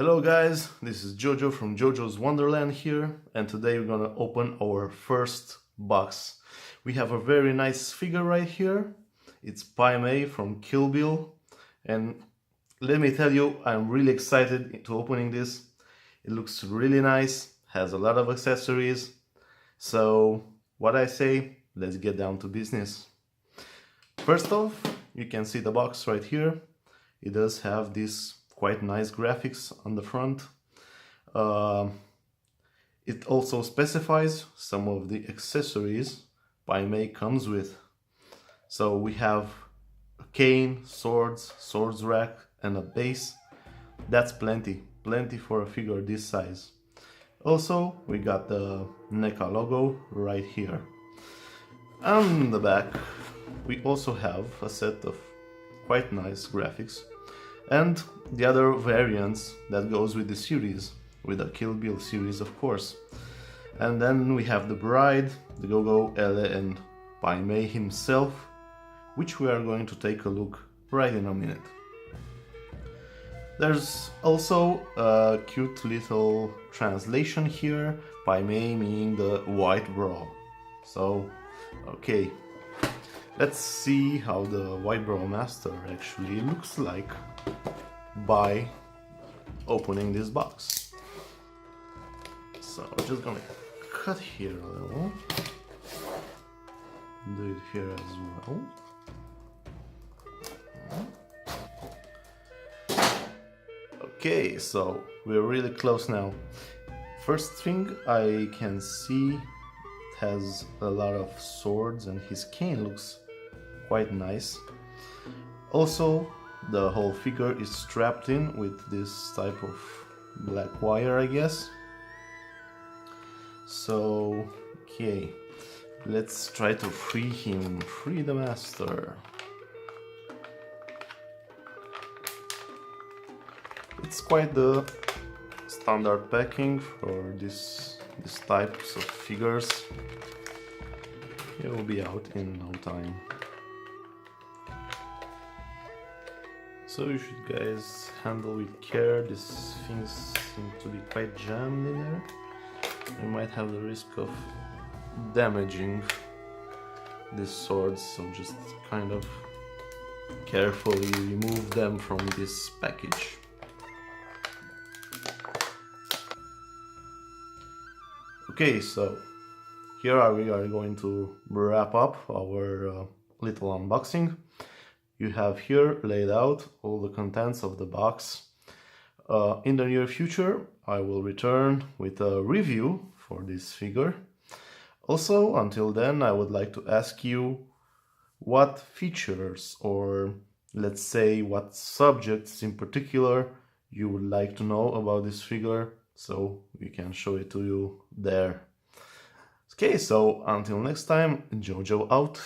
Hello guys, this is Jojo from Jojo's Wonderland here, and today we're gonna open our first box. We have a very nice figure right here. It's Pai Mei from Kill Bill, and let me tell you, I'm really excited to opening this. It looks really nice, has a lot of accessories. So what I say, let's get down to business. First off, you can see the box right here. It does have this quite nice graphics on the front. It also specifies some of the accessories Pai Mei comes with. So we have a cane, swords rack, and a base. That's plenty for a figure this size. Also, we got the NECA logo right here. On the back, we also have a set of quite nice graphics and the other variants that goes with the series, with the Kill Bill series of course. And then we have the bride, the Gogo, Ele, and Pai Mei himself, which we are going to take a look right in a minute. There's also a cute little translation here, Pai Mei meaning the white bra. So, okay, let's see how the white bra master actually looks like by opening this box. So I'm just gonna cut here a little, do it here as well. Okay, so we're really close now. First thing I can see, it has a lot of swords and his cane looks quite nice. Also, the whole figure is strapped in with this type of black wire, I guess. So, okay, let's try to free the master. It's quite the standard packing for these types of figures. It will be out in no time. So you should guys handle with care. These things seem to be quite jammed in there. You might have the risk of damaging these swords, so just kind of carefully remove them from this package. Okay, so here we are going to wrap up our little unboxing. You have here laid out all the contents of the box. In the near future, I will return with a review for this figure. Also, until then, I would like to ask you what features, or let's say what subjects in particular, you would like to know about this figure, so we can show it to you there. Okay, so until next time, Jojo out.